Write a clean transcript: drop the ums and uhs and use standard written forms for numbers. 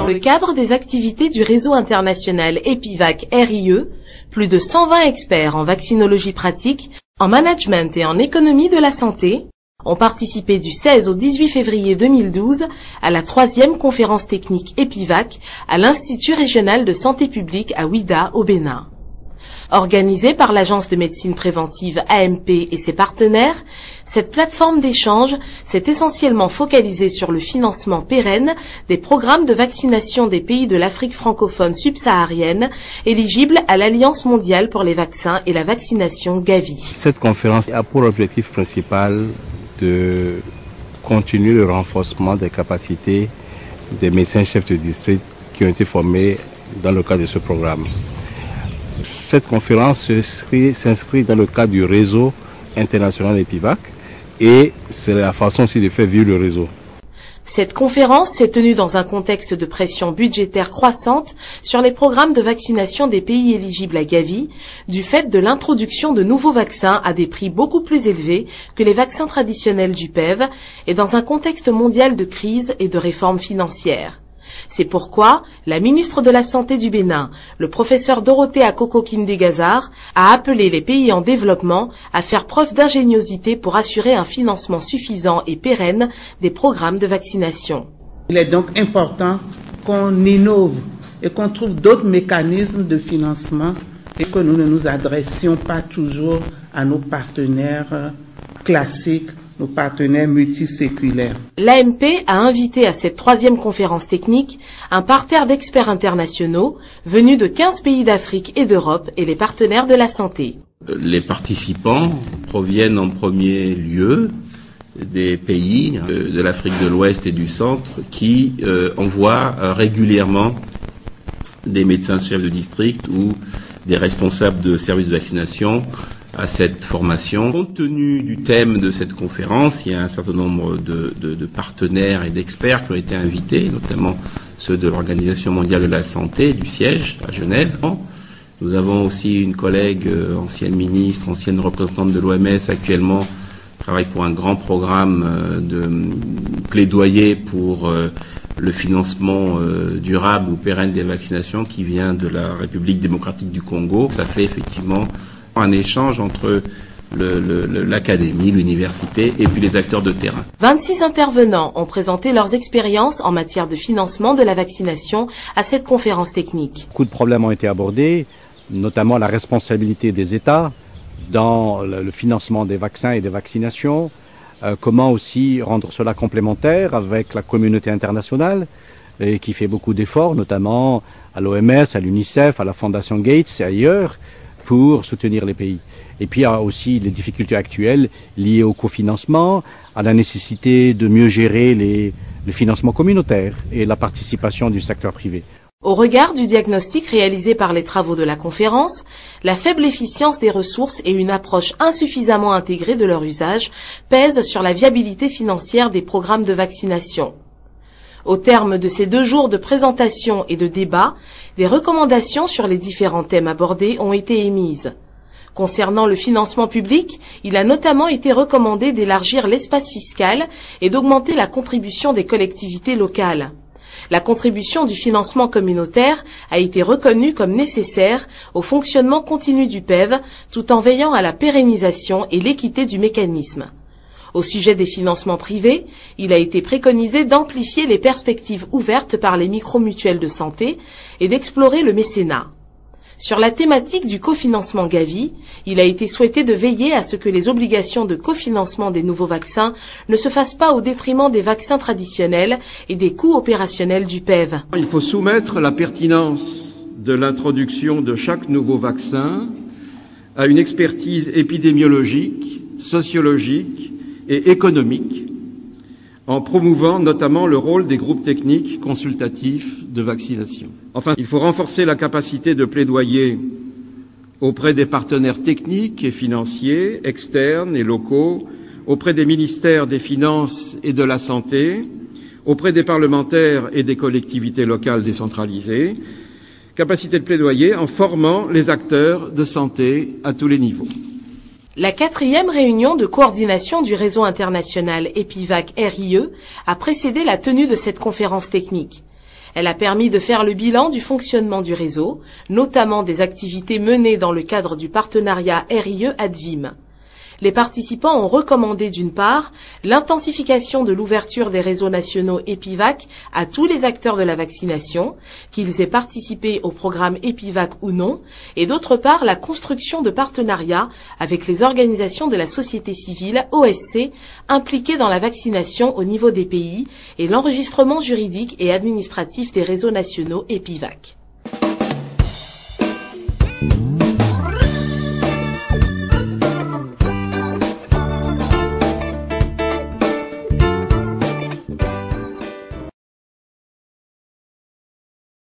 Dans le cadre des activités du réseau international EpiVac-RIE, plus de 120 experts en vaccinologie pratique, en management et en économie de la santé ont participé du 16 au 18 février 2012 à la 3e conférence technique EpiVac à l'Institut régional de santé publique à Ouidah au Bénin. Organisée par l'Agence de médecine préventive AMP et ses partenaires, cette plateforme d'échange s'est essentiellement focalisée sur le financement pérenne des programmes de vaccination des pays de l'Afrique francophone subsaharienne éligibles à l'Alliance mondiale pour les vaccins et la vaccination Gavi. Cette conférence a pour objectif principal de continuer le renforcement des capacités des médecins-chefs de district qui ont été formés dans le cadre de ce programme. Cette conférence s'inscrit dans le cadre du réseau international EpiVac et c'est la façon aussi de faire vivre le réseau. Cette conférence s'est tenue dans un contexte de pression budgétaire croissante sur les programmes de vaccination des pays éligibles à Gavi, du fait de l'introduction de nouveaux vaccins à des prix beaucoup plus élevés que les vaccins traditionnels du PEV et dans un contexte mondial de crise et de réformes financières. C'est pourquoi la ministre de la Santé du Bénin, le professeur Dorothée Akoko-Kindé-Gazard, a appelé les pays en développement à faire preuve d'ingéniosité pour assurer un financement suffisant et pérenne des programmes de vaccination. Il est donc important qu'on innove et qu'on trouve d'autres mécanismes de financement et que nous ne nous adressions pas toujours à nos partenaires classiques, nos partenaires multiséculaires. L'AMP a invité à cette 3e conférence technique un parterre d'experts internationaux venus de 15 pays d'Afrique et d'Europe et les partenaires de la santé. Les participants proviennent en premier lieu des pays de l'Afrique de l'Ouest et du Centre qui envoient régulièrement des médecins-chefs de district ou des responsables de services de vaccination à cette formation. Compte tenu du thème de cette conférence, il y a un certain nombre de partenaires et d'experts qui ont été invités, notamment ceux de l'Organisation mondiale de la santé, du siège à Genève. Nous avons aussi une collègue, ancienne ministre, ancienne représentante de l'OMS, actuellement travaille pour un grand programme de plaidoyer pour le financement durable ou pérenne des vaccinations qui vient de la République démocratique du Congo. Ça fait effectivement un échange entre l'académie, l'université et puis les acteurs de terrain. 26 intervenants ont présenté leurs expériences en matière de financement de la vaccination à cette conférence technique. Beaucoup de problèmes ont été abordés, notamment la responsabilité des États dans le financement des vaccins et des vaccinations, comment aussi rendre cela complémentaire avec la communauté internationale qui fait beaucoup d'efforts, notamment à l'OMS, à l'UNICEF, à la Fondation Gates et ailleurs, pour soutenir les pays. Et puis il y a aussi les difficultés actuelles liées au cofinancement, à la nécessité de mieux gérer le financement communautaire et la participation du secteur privé. Au regard du diagnostic réalisé par les travaux de la conférence, la faible efficience des ressources et une approche insuffisamment intégrée de leur usage pèsent sur la viabilité financière des programmes de vaccination. Au terme de ces 2 jours de présentation et de débat, des recommandations sur les différents thèmes abordés ont été émises. Concernant le financement public, il a notamment été recommandé d'élargir l'espace fiscal et d'augmenter la contribution des collectivités locales. La contribution du financement communautaire a été reconnue comme nécessaire au fonctionnement continu du PEV, tout en veillant à la pérennisation et l'équité du mécanisme. Au sujet des financements privés, il a été préconisé d'amplifier les perspectives ouvertes par les micro-mutuelles de santé et d'explorer le mécénat. Sur la thématique du cofinancement Gavi, il a été souhaité de veiller à ce que les obligations de cofinancement des nouveaux vaccins ne se fassent pas au détriment des vaccins traditionnels et des coûts opérationnels du PEV. Il faut soumettre la pertinence de l'introduction de chaque nouveau vaccin à une expertise épidémiologique, sociologique et économique, en promouvant notamment le rôle des groupes techniques consultatifs de vaccination. Enfin, il faut renforcer la capacité de plaidoyer auprès des partenaires techniques et financiers, externes et locaux, auprès des ministères des Finances et de la Santé, auprès des parlementaires et des collectivités locales décentralisées, capacité de plaidoyer en formant les acteurs de santé à tous les niveaux. La 4e réunion de coordination du réseau international EpiVac-RIE a précédé la tenue de cette conférence technique. Elle a permis de faire le bilan du fonctionnement du réseau, notamment des activités menées dans le cadre du partenariat RIE-ADVIM. Les participants ont recommandé d'une part l'intensification de l'ouverture des réseaux nationaux EpiVac à tous les acteurs de la vaccination, qu'ils aient participé au programme EpiVac ou non, et d'autre part la construction de partenariats avec les organisations de la société civile OSC impliquées dans la vaccination au niveau des pays et l'enregistrement juridique et administratif des réseaux nationaux EpiVac.